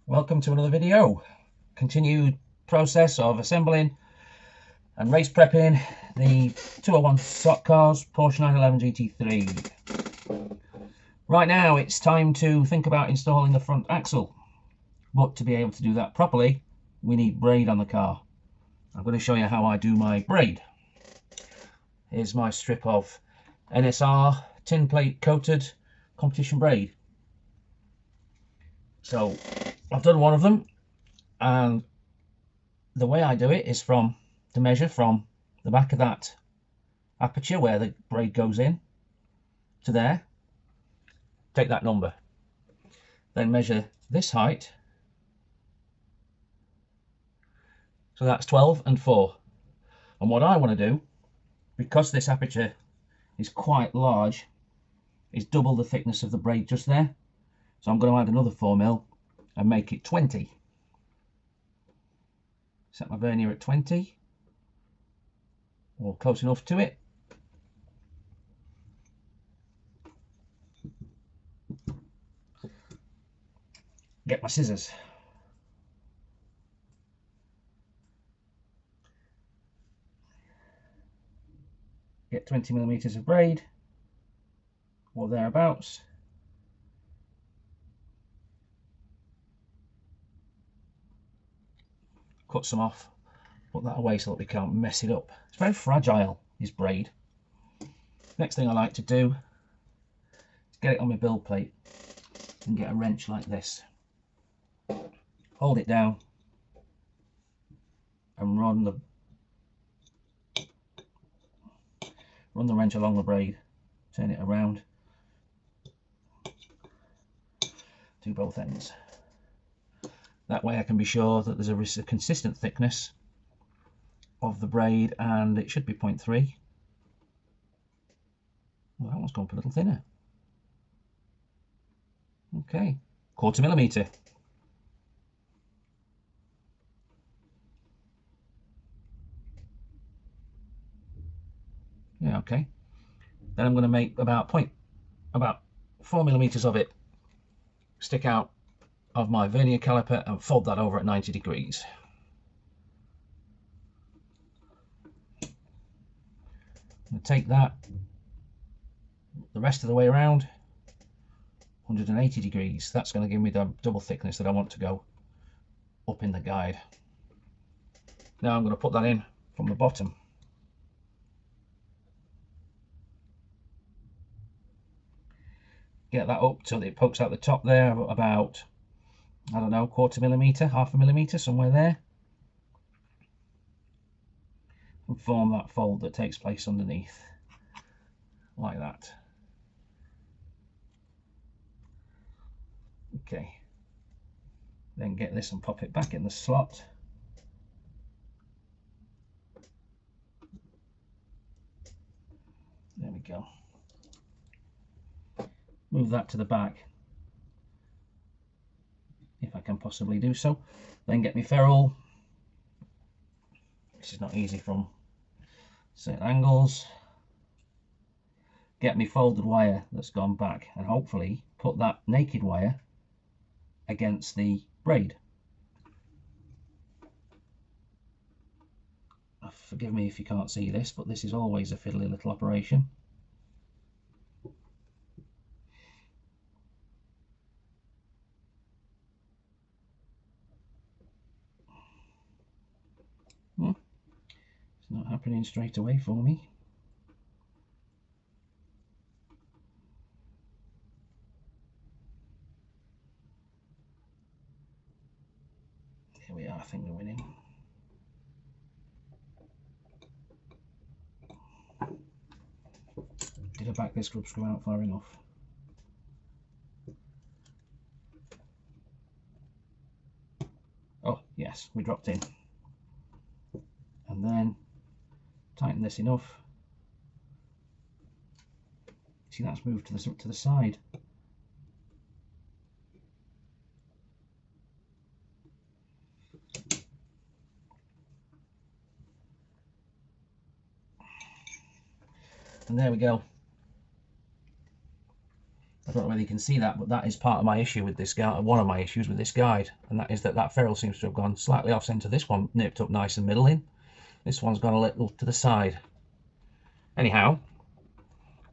Welcome to another video. Continued process of assembling and race prepping the 201 stock cars Porsche 911 GT3. Right now it's time to think about installing the front axle, but to be able to do that properly we need braid on the car. I'm going to show you how I do my braid. Here's my strip of NSR tin plate coated competition braid. So I've done one of them, and the way I do it is to measure from the back of that aperture where the braid goes in to there, take that number, then measure this height, so that's 12 and 4. And what I want to do, because this aperture is quite large, is double the thickness of the braid just there. So I'm going to add another 4mm and make it 20. Set my vernier at 20, or close enough to it. Get my scissors. Get 20mm of braid, or thereabouts. Cut some off, put that away so that we can't mess it up. It's very fragile, this braid. Next thing I like to do is get it on my build plate and get a wrench like this. Hold it down and run the wrench along the braid, turn it around, do both ends. That way I can be sure that there's a consistent thickness of the braid, and it should be 0.3. Well, that one's gone a little thinner. Okay, 1/4 millimetre. Yeah, okay. Then I'm going to make about 4 millimeters of it stick out of my vernier caliper and fold that over at 90 degrees. I'm going to take that the rest of the way around 180 degrees. That's going to give me the double thickness that I want to go up in the guide. Now I'm going to put that in from the bottom. Get that up till it pokes out the top there, about, I don't know, 1/4 millimetre, 1/2 millimetre, somewhere there. And form that fold that takes place underneath, like that. Okay. Then get this and pop it back in the slot. There we go. Move that to the back, if I can possibly do so. Then get my ferrule. This is not easy from certain angles. Get me folded wire that's gone back, and hopefully put that naked wire against the braid. Forgive me if you can't see this, but this is always a fiddly little operation. It's not happening straight away for me. Here we are, I think we're winning. Did I back this grub screw out far enough? Oh yes, we dropped in. And then tighten this enough. See, that's moved to the side. And there we go. don't know whether you can see that, but that is part of my issue with this guide, one of my issues with this guide, and that is that that ferrule seems to have gone slightly off centre. This one nipped up nice and middling. This one's gone a little to the side. Anyhow,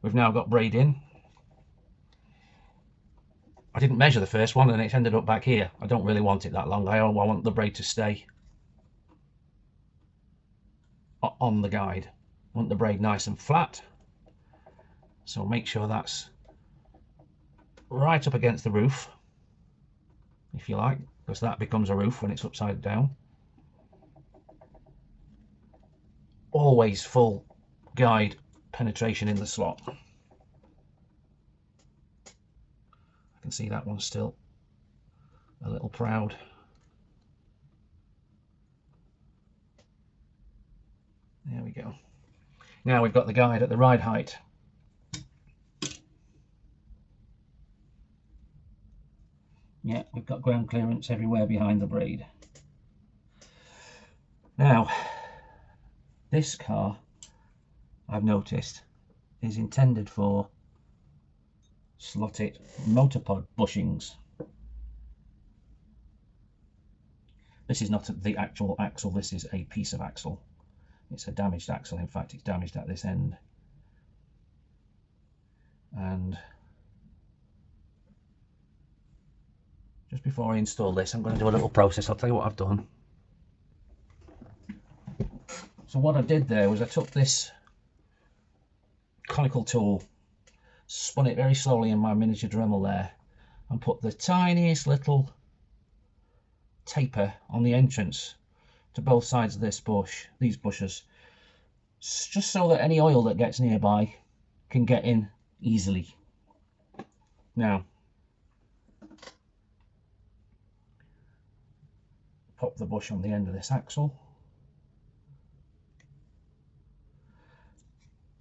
we've now got braid in. I didn't measure the first one and it's ended up back here. I don't really want it that long. I want the braid to stay on the guide. I want the braid nice and flat. So make sure that's right up against the roof, if you like, because that becomes a roof when it's upside down. Always full guide penetration in the slot. I can see that one's still a little proud. There we go. Now we've got the guide at the ride height. Yeah, we've got ground clearance everywhere behind the braid. Now, this car, I've noticed, is intended for slotted motorpod bushings. This is not the actual axle, this is a piece of axle. It's a damaged axle, in fact it's damaged at this end. And just before I install this, I'm going to do a little process. I'll tell you what I've done. So what I did there was I took this conical tool, spun it very slowly in my miniature Dremel there, and put the tiniest little taper on the entrance to both sides of this bush, these bushes, just so that any oil that gets nearby can get in easily. Now, pop the bush on the end of this axle.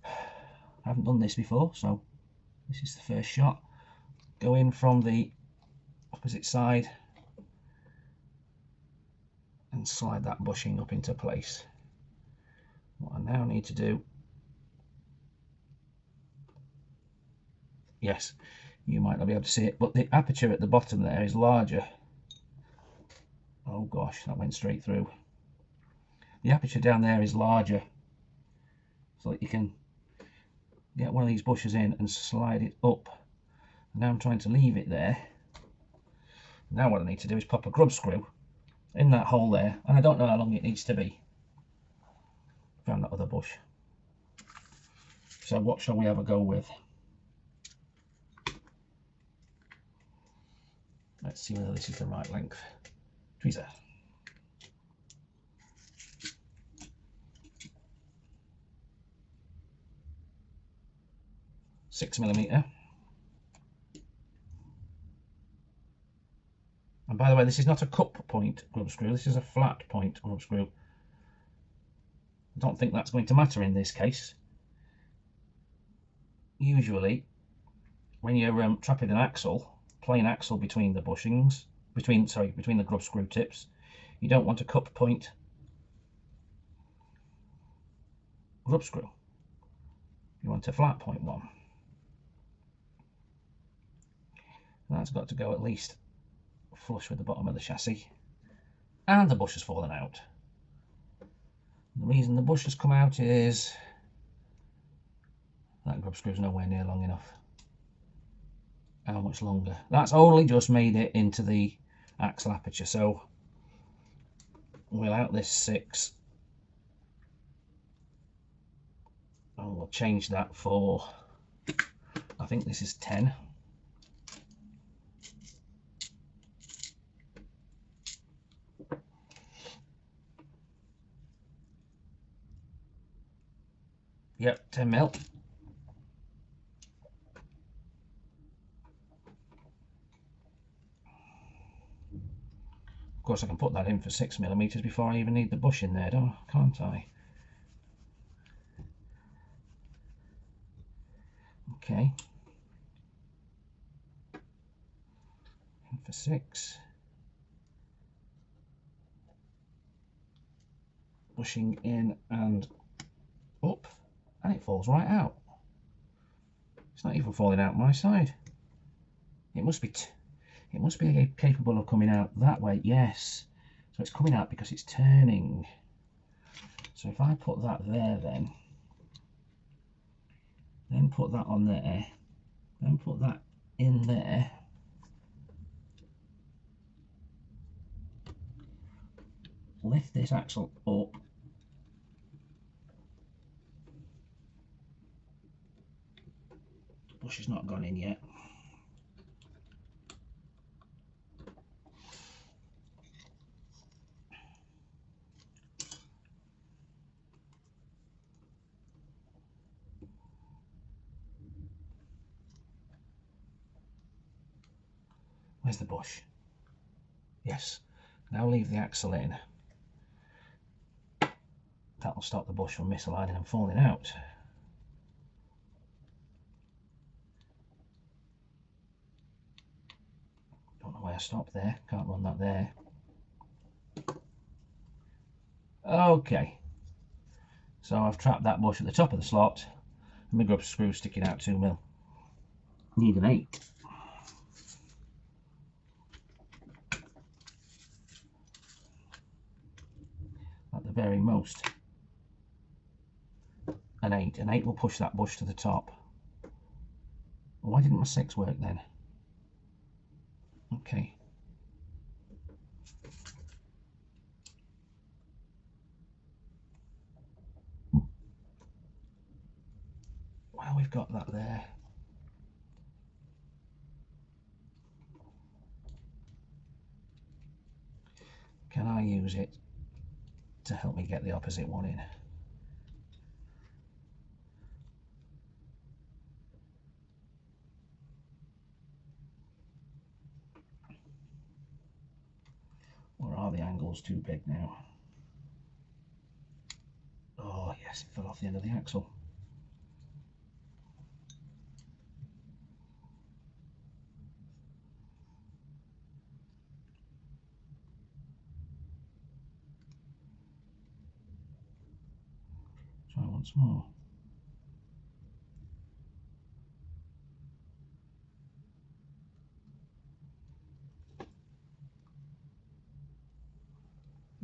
I haven't done this before, so this is the first shot. Go in from the opposite side and slide that bushing up into place. What I now need to do, yes, you might not be able to see it, but the aperture at the bottom there is larger. Oh gosh, that went straight through. The aperture down there is larger, so that you can get one of these bushes in and slide it up. Now I'm trying to leave it there. Now what I need to do is pop a grub screw in that hole there, and I don't know how long it needs to be. Found that other bush. So what shall we have a go with? Let's see whether this is the right length. Tweezer. £6mm. And by the way, this is not a cup point grub screw, this is a flat point grub screw. I don't think that's going to matter in this case. Usually, when you're trapping an axle, plain axle between the bushings, between the grub screw tips, you don't want a cup point grub screw. You want a flat point one. That's got to go at least flush with the bottom of the chassis, and the bush has fallen out. The reason the bush has come out is that grub screw is nowhere near long enough. How much longer? That's only just made it into the axle aperture, so we'll out this 6 and we'll change that for, I think this is 10. Yep, 10mm. Of course, I can put that in for 6mm before I even need the bush in there, can't I? Okay. In for 6. Bushing in and up, and it falls right out. It's not even falling out my side. It must be capable of coming out that way. Yes. So it's coming out because it's turning. So if I put that there, then put that on there, then put that in there. Lift this axle up. Bush has not gone in yet. Where's the bush? Yes. Now leave the axle in. That will stop the bush from misaligning and falling out. Don't know why I stopped there. Can't run that there. Okay. So I've trapped that bush at the top of the slot. And my grub screw sticking out 2mm. Need an 8. At the very most. An 8. An 8 will push that bush to the top. Why didn't my 6 work then? Okay. Well, we've got that there. Can I use it to help me get the opposite one in? Or are the angles too big now? Oh yes, it fell off the end of the axle. Try once more.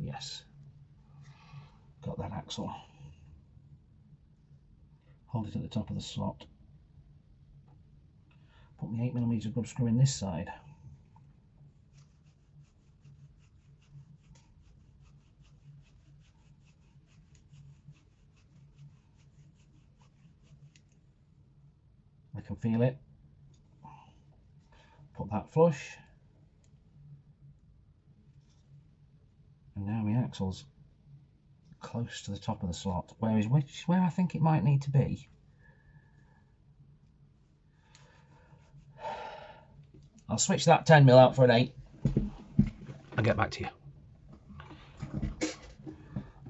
Yes, got that axle. Hold it at the top of the slot. Put my 8mm grub screw in this side. I can feel it. Put that flush. And now my axle's close to the top of the slot. Where I think it might need to be. I'll switch that 10mm out for an 8. I'll get back to you.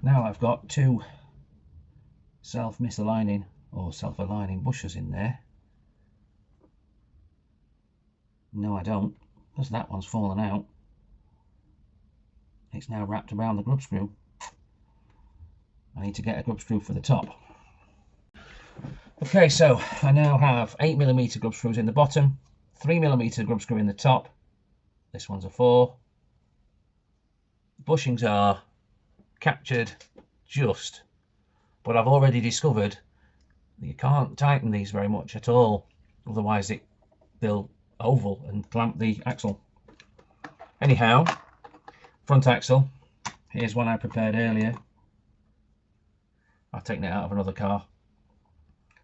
Now I've got 2 self-misaligning or self-aligning bushes in there. No, I don't, because that one's fallen out. It's now wrapped around the grub screw. I need to get a grub screw for the top. Okay, so I now have 8mm grub screws in the bottom, 3mm grub screw in the top. This one's a 4. Bushings are captured just, but I've already discovered that you can't tighten these very much at all, otherwise they'll oval and clamp the axle. Anyhow, front axle, here's one I prepared earlier. I've taken it out of another car.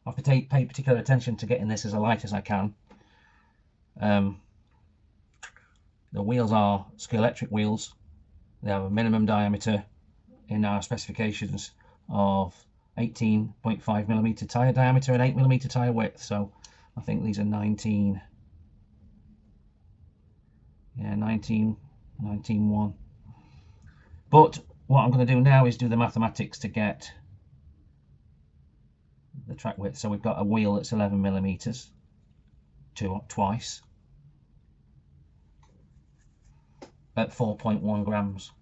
I've paid particular attention to getting this as light as I can. The wheels are Scalextric wheels. They have a minimum diameter in our specifications of 18.5mm tyre diameter and 8mm tyre width. So I think these are 19. Yeah, 19.1. But what I'm going to do now is do the mathematics to get the track width. So we've got a wheel that's 11mm twice at 4.1 grams.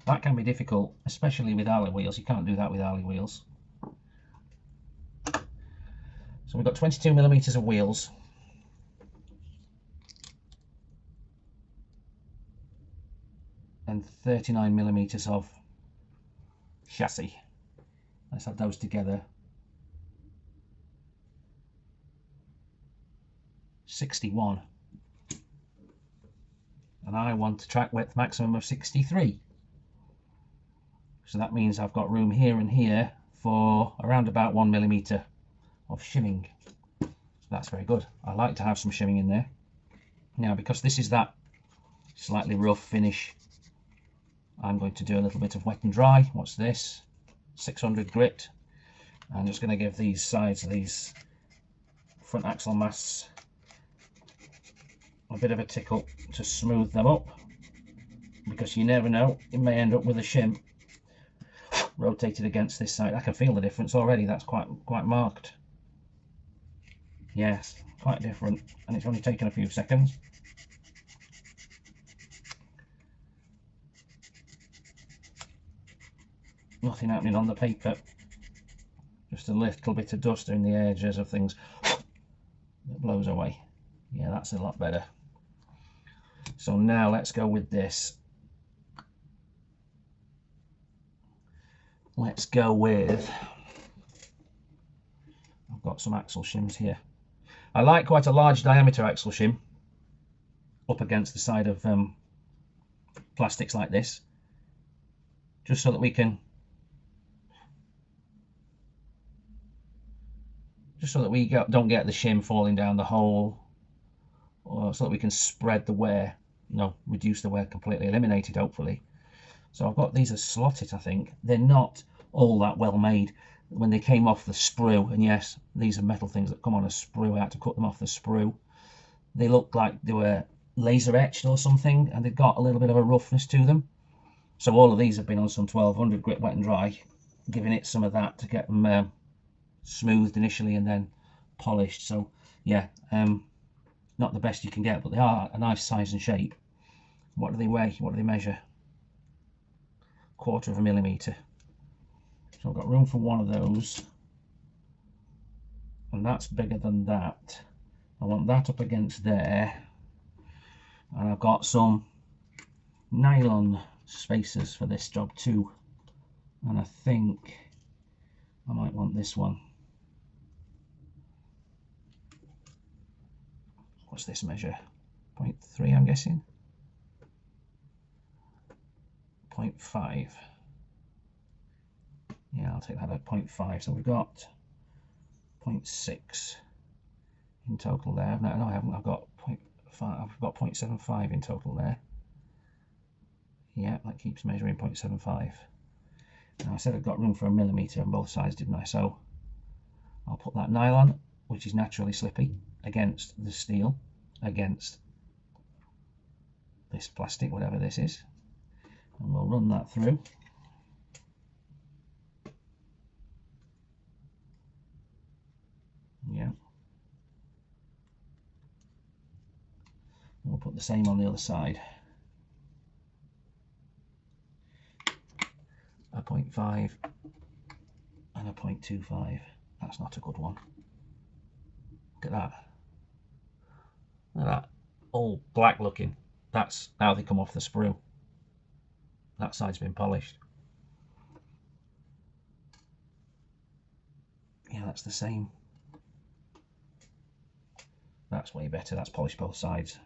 That can be difficult, especially with alloy wheels. You can't do that with alloy wheels. So we've got 22mm of wheels. and 39mm of chassis. Let's add those together. 61. And I want a track width maximum of 63. So that means I've got room here and here for around about 1mm of shimming. So that's very good. I like to have some shimming in there. Now, because this is that slightly rough finish, I'm going to do a little bit of wet and dry. What's this? 600 grit. I'm just going to give these sides of these front axle masts a bit of a tickle to smooth them up, because you never know, it may end up with a shim rotated against this side. I can feel the difference already. That's quite marked. Yes, quite different, and it's only taken a few seconds. Nothing happening on the paper, just a little bit of dust in the edges of things that blows away. Yeah, that's a lot better. So now let's go with this. Let's go with, I've got some axle shims here. I like quite a large diameter axle shim up against the side of plastics like this, just so that we can don't get the shim falling down the hole, or so that we can spread the wear, reduce the wear completely, eliminate it hopefully. So I've got these as slotted. I think they're not all that well made when they came off the sprue, and yes, these are metal things that come on a sprue. I had to cut them off the sprue. They looked like they were laser etched or something, and they've got a little bit of a roughness to them. So all of these have been on some 1200 grit wet and dry, giving it some of that to get them smoothed initially and then polished. So yeah, not the best you can get, but they are a nice size and shape. What do they weigh? What do they measure? 1/4 millimeter. So I've got room for one of those, and that's bigger than that. I want that up against there, and I've got some nylon spacers for this job too, and I think I might want this one. What's this measure? 0.3, I'm guessing. 0.5. Yeah, I'll take that at 0.5. So we've got 0.6 in total there. No, I haven't. I've got 0.5. I've got 0.75 in total there. Yeah, that keeps measuring 0.75. Now I said I've got room for 1 millimeter on both sides, didn't I? So I'll put that nylon, which is naturally slippy, against the steel, against this plastic, whatever this is, and we'll run that through. Yeah. We'll put the same on the other side. A 0.5 and a 0.25. That's not a good one. Look at that. Look at that. All black looking. That's how they come off the sprue. That side's been polished. Yeah, that's the same. That's way better. That's polished both sides.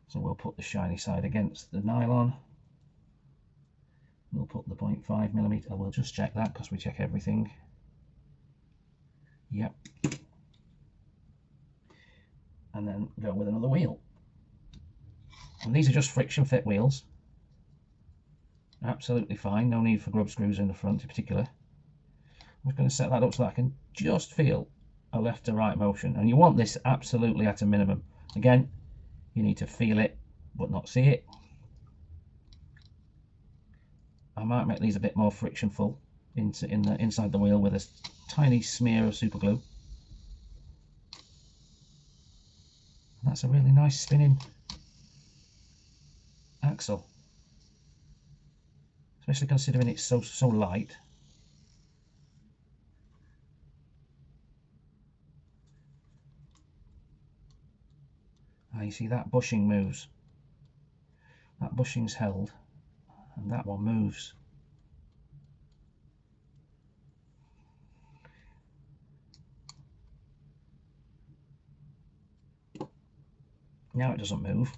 So we'll put the shiny side against the nylon. We'll put the 0.5 millimeter. We'll just check that because we check everything. Yep. And then go with another wheel. And these are just friction fit wheels. Absolutely fine. No need for grub screws in the front in particular. I'm just going to set that up so that I can just feel a left to right motion. And you want this absolutely at a minimum. Again, you need to feel it but not see it. I might make these a bit more frictionful inside the wheel with a tiny smear of super glue. That's a really nice spinning axle, especially considering it's so light. You see that bushing moves. That bushing's held, and that one moves. Now it doesn't move,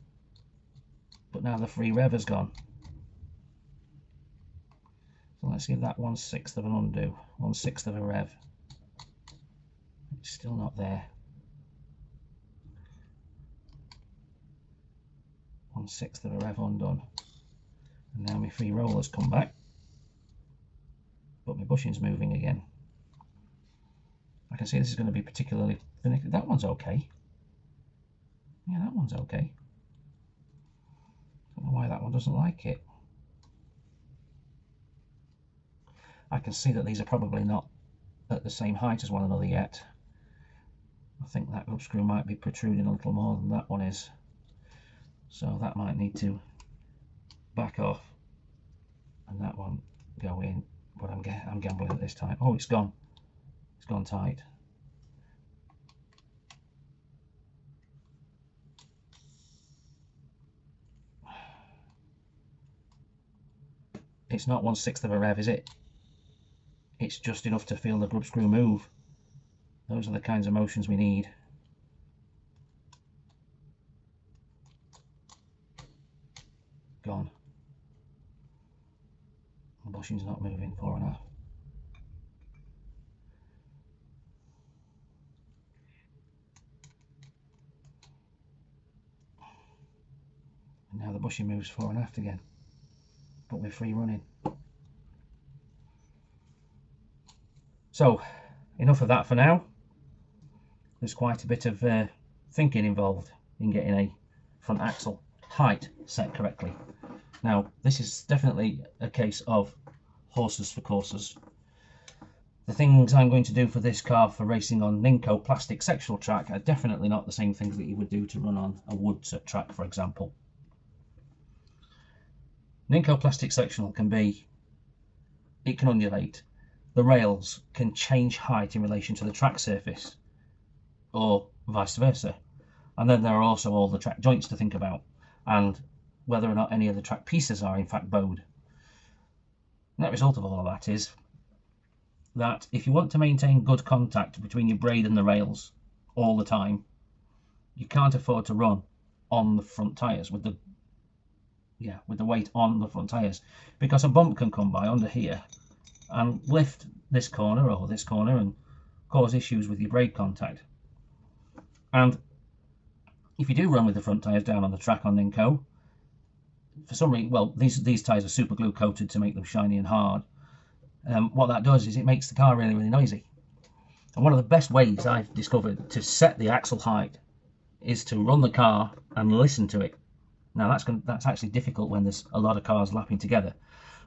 but now the free rev has gone. So let's give that 1/6 of an undo, 1/6 of a rev. It's still not there. 1/6 of a rev undone. And now my free roller's come back, but my bushing's moving again. I can see this is going to be particularly finicky. That one's okay. Yeah, that one's okay. Don't know why that one doesn't like it. I can see that these are probably not at the same height as one another yet. I think that grub screw might be protruding a little more than that one is. So that might need to back off and that one go in. But I'm gambling at this time. Oh, it's gone. It's gone tight. It's not 1/6 of a rev, is it? It's just enough to feel the grub screw move. Those are the kinds of motions we need. Gone. The bushing's not moving, 4.5. And now the bushing moves 4.5 again. But we're free running. So, enough of that for now. There's quite a bit of thinking involved in getting a front axle height set correctly. Now, this is definitely a case of horses for courses. The things I'm going to do for this car for racing on Ninco plastic sectional track are definitely not the same things that you would do to run on a wood track, for example. Ninco plastic sectional can undulate. The rails can change height in relation to the track surface, or vice versa. And then there are also all the track joints to think about, and whether or not any of the track pieces are in fact bowed. The net result of all of that is that if you want to maintain good contact between your braid and the rails all the time, you can't afford to run on the front tyres with the weight on the front tyres, because a bump can come by under here and lift this corner or this corner and cause issues with your braid contact. And if you do run with the front tyres down on the track on Ninco, for some reason, well, these tyres are super glue coated to make them shiny and hard. What that does is it makes the car really, really noisy. And one of the best ways I've discovered to set the axle height is to run the car and listen to it. Now that's actually difficult when there's a lot of cars lapping together.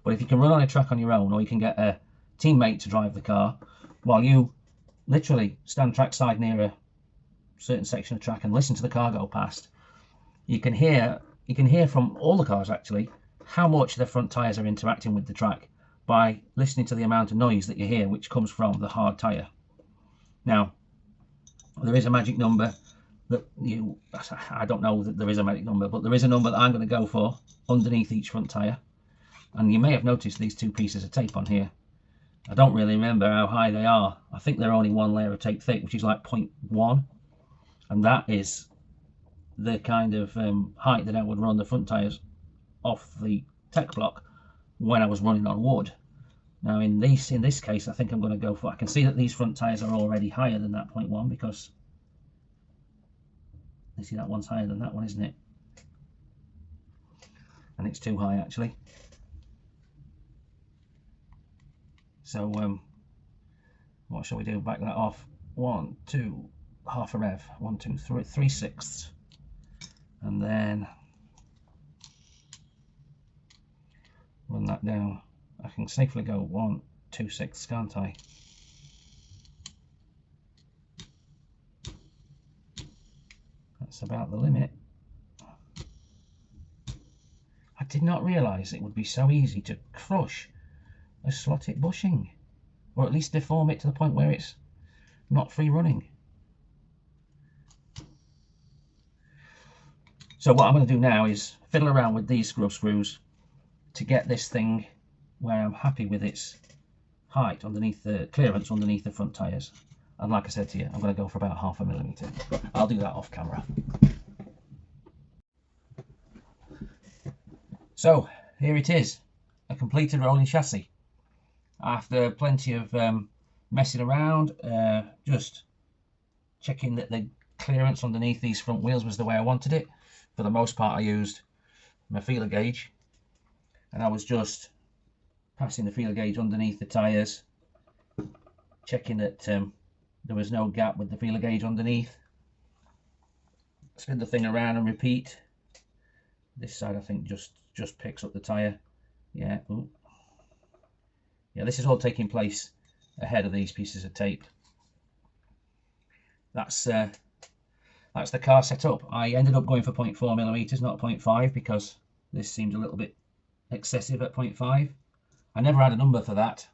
But if you can run on a track on your own, or you can get a teammate to drive the car while you literally stand trackside near a certain section of track and listen to the car go past, you can hear from all the cars actually how much their front tyres are interacting with the track by listening to the amount of noise that you hear which comes from the hard tyre. Now, there is a magic number that I don't know that there is a magic number, but there is a number that I'm going to go for underneath each front tyre. And you may have noticed these two pieces of tape on here. I don't really remember how high they are. I think they're only one layer of tape thick, which is like 0.1. And that is the kind of height that I would run the front tyres off the tech block when I was running on wood. Now in this case, I think I'm going to go for, I can see that these front tyres are already higher than that 0.1, because you see that one's higher than that one, isn't it? And it's too high actually. So what shall we do? Back that off. 1, 2, half a rev. 1, 2, 3, 3/6, and then run that down. I can safely go 1, 2, 6, can't I? That's about the limit. I did not realise it would be so easy to crush a slotted bushing, or at least deform it to the point where it's not free running. So what I'm going to do now is fiddle around with these screw screws to get this thing where I'm happy with its height underneath the clearance underneath the front tyres. And like I said to you, I'm going to go for about 0.5 millimetre. I'll do that off camera. So here it is, a completed rolling chassis. After plenty of messing around, just checking that the clearance underneath these front wheels was the way I wanted it. For the most part I used my feeler gauge, and I was just passing the feeler gauge underneath the tyres, checking that there was no gap with the feeler gauge underneath. Spin the thing around and repeat. This side I think just picks up the tyre. Yeah. Ooh. Yeah, this is all taking place ahead of these pieces of tape. That's the car set up. I ended up going for 0.4 millimeters, not 0.5, because this seemed a little bit excessive at 0.5. I never had a number for that.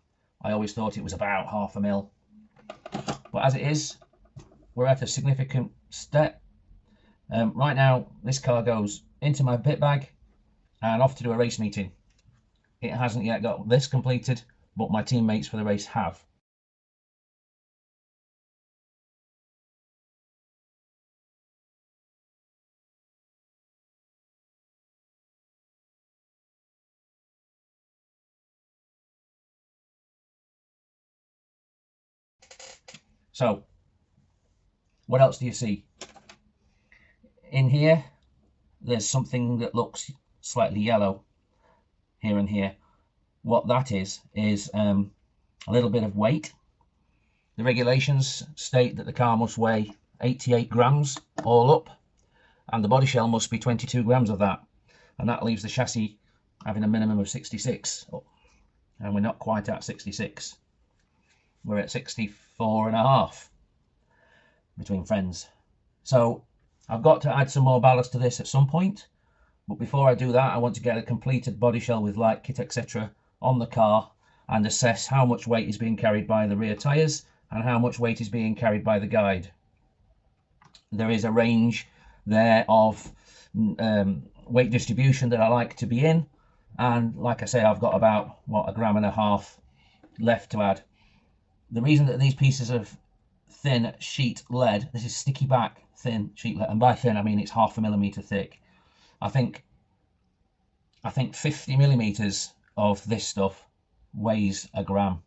I always thought it was about 0.5 mil. But as it is, we're at a significant step. Right now, this car goes into my pit bag and off to do a race meeting. It hasn't yet got this completed, but my teammates for the race have. So, what else do you see? In here, there's something that looks slightly yellow here and here. What that is a little bit of weight. The regulations state that the car must weigh 88 grams all up, and the body shell must be 22 grams of that, and that leaves the chassis having a minimum of 66, and we're not quite at 66. We're at 64.5 between friends. So I've got to add some more ballast to this at some point, but before I do that I want to get a completed body shell with light kit etc on the car and assess how much weight is being carried by the rear tyres and how much weight is being carried by the guide. There is a range there of weight distribution that I like to be in, and like I say, I've got about, what, 1.5 grams left to add. The reason that these pieces of thin sheet lead, this is sticky back thin sheet lead, and by thin I mean it's 0.5 millimeter thick. I think 50 millimeters of this stuff weighs 1 gram.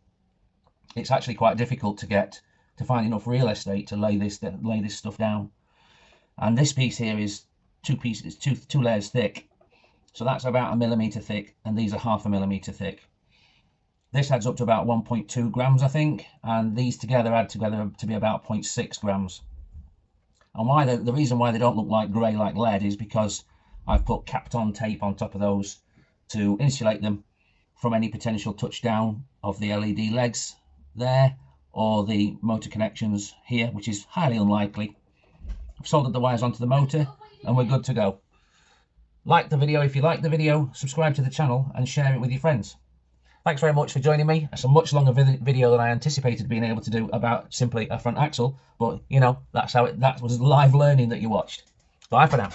It's actually quite difficult to find enough real estate to lay this stuff down. And this piece here is two layers thick, so that's about 1 millimeter thick, and these are 0.5 millimeter thick. This adds up to about 1.2 grams, I think, and these add together to be about 0.6 grams. And the reason why they don't look like grey like lead is because I've put capped on tape on top of those to insulate them from any potential touchdown of the LED legs there or the motor connections here, which is highly unlikely. I've soldered the wires onto the motor and we're good to go. Like the video if you like the video, subscribe to the channel and share it with your friends. Thanks very much for joining me. It's a much longer video than I anticipated being able to do about simply a front axle, but you know, that was live learning that you watched. Bye for now.